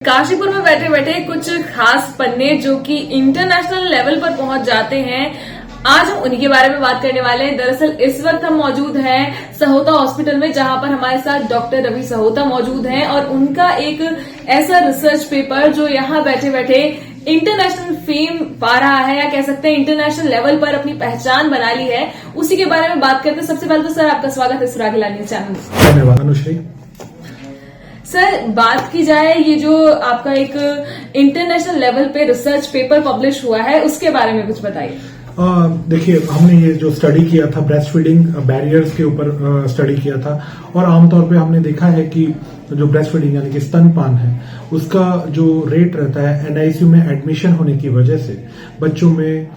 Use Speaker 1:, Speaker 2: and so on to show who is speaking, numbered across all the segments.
Speaker 1: काशीपुर में बैठे बैठे कुछ खास पन्ने जो कि इंटरनेशनल लेवल पर पहुंच जाते हैं, आज हम उन्हीं के बारे में बात करने वाले हैं। दरअसल इस वक्त हम मौजूद हैं सहोता हॉस्पिटल में, जहां पर हमारे साथ डॉक्टर रवि सहोता मौजूद हैं और उनका एक ऐसा रिसर्च पेपर जो यहां बैठे बैठे इंटरनेशनल फेम पा रहा है, या कह सकते हैं इंटरनेशनल लेवल पर अपनी पहचान बना ली है, उसी के बारे में बात करते हैं। सबसे पहले तो सर आपका स्वागत है सुरागीला न्यूज चैनल में।
Speaker 2: धन्यवाद अनुश्री।
Speaker 1: सर, बात की जाए ये जो आपका एक इंटरनेशनल लेवल पे रिसर्च पेपर पब्लिश हुआ है, उसके बारे में कुछ बताइए।
Speaker 2: देखिए, हमने ये जो स्टडी किया था ब्रेस्ट फीडिंग बैरियर्स के ऊपर स्टडी किया था, और आमतौर पे हमने देखा है कि जो ब्रेस्ट फीडिंग यानी कि स्तनपान है, उसका जो रेट रहता है एनआईसीयू में एडमिशन होने की वजह से बच्चों में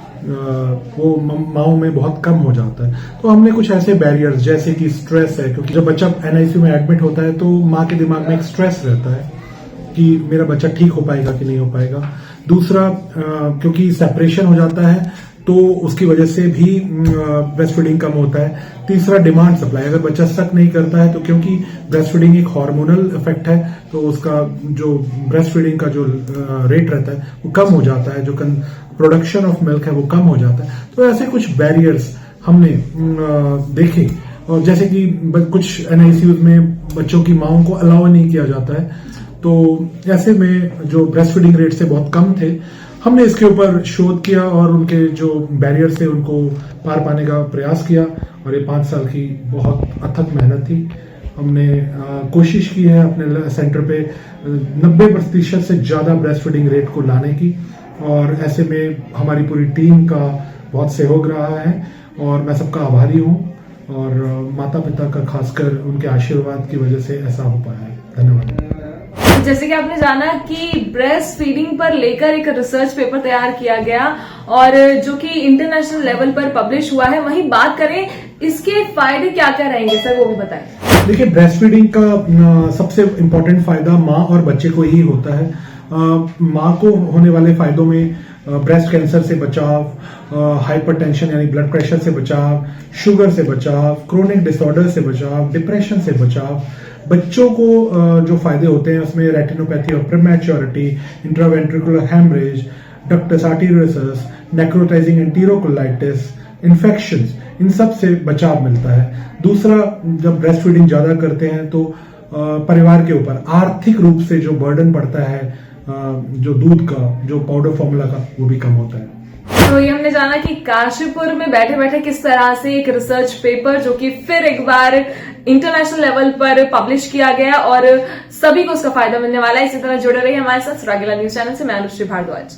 Speaker 2: वो माओं में बहुत कम हो जाता है। तो हमने कुछ ऐसे बैरियर्स जैसे कि स्ट्रेस है, क्योंकि जब बच्चा एनआईसीयू में एडमिट होता है तो माँ के दिमाग में एक स्ट्रेस रहता है कि मेरा बच्चा ठीक हो पाएगा कि नहीं हो पाएगा। दूसरा, क्योंकि सेपरेशन हो जाता है तो उसकी वजह से भी ब्रेस्ट फीडिंग कम होता है। तीसरा, डिमांड सप्लाई, अगर बच्चा सक नहीं करता है तो क्योंकि ब्रेस्ट फीडिंग एक हार्मोनल इफेक्ट है तो उसका जो ब्रेस्ट फीडिंग का जो रेट रहता है वो कम हो जाता है, जो प्रोडक्शन ऑफ मिल्क है वो कम हो जाता है। तो ऐसे कुछ बैरियर्स हमने देखे, और जैसे कि कुछ एनआईसीयू में बच्चों की माओं को अलाउ नहीं किया जाता है, तो ऐसे में जो ब्रेस्ट फीडिंग रेट से बहुत कम थे, हमने इसके ऊपर शोध किया और उनके जो बैरियर थे उनको पार पाने का प्रयास किया। और ये 5 साल की बहुत अथक मेहनत थी। हमने कोशिश की है अपने सेंटर पे 90% से ज्यादा ब्रेस्ट फीडिंग रेट को लाने की, और ऐसे में हमारी पूरी टीम का बहुत सहयोग रहा है और मैं सबका आभारी हूँ, और माता पिता का खासकर उनके आशीर्वाद की वजह से ऐसा हो पाया है। धन्यवाद।
Speaker 1: जैसे कि आपने जाना कि ब्रेस्ट फीडिंग पर लेकर एक रिसर्च पेपर तैयार किया गया और जो कि इंटरनेशनल लेवल पर पब्लिश हुआ है, वहीं बात करें इसके फायदे क्या क्या रहेंगे सर, वो भी बताएं।
Speaker 2: देखिए, ब्रेस्ट फीडिंग का सबसे इम्पोर्टेंट फायदा माँ और बच्चे को ही होता है। माँ को होने वाले फायदों में ब्रेस्ट कैंसर से बचाव, हाइपरटेंशन यानी ब्लड प्रेशर से बचाव, शुगर से बचाव, क्रोनिक डिसऑर्डर से बचाव, डिप्रेशन से बचाव। बच्चों को जो फायदे होते हैं उसमें retinopathy of prematurity, intraventricular haemorrhage, ductus arteriosus, necrotizing enterocolitis, infections, इन सब से बचाव मिलता है। दूसरा, जब ब्रेस्ट फीडिंग ज्यादा करते हैं तो परिवार के ऊपर आर्थिक रूप से जो बर्डन पड़ता है जो दूध का, जो पाउडर फॉर्मूला का, वो भी कम होता है।
Speaker 1: तो ये हमने जाना कि काशीपुर में बैठे बैठे किस तरह से एक रिसर्च पेपर जो कि फिर एक बार इंटरनेशनल लेवल पर पब्लिश किया गया और सभी को उसका फायदा मिलने वाला है। इसी तरह जुड़े रहिए हमारे साथ सुरागीला न्यूज चैनल से। मैं अनुश्री भारद्वाज।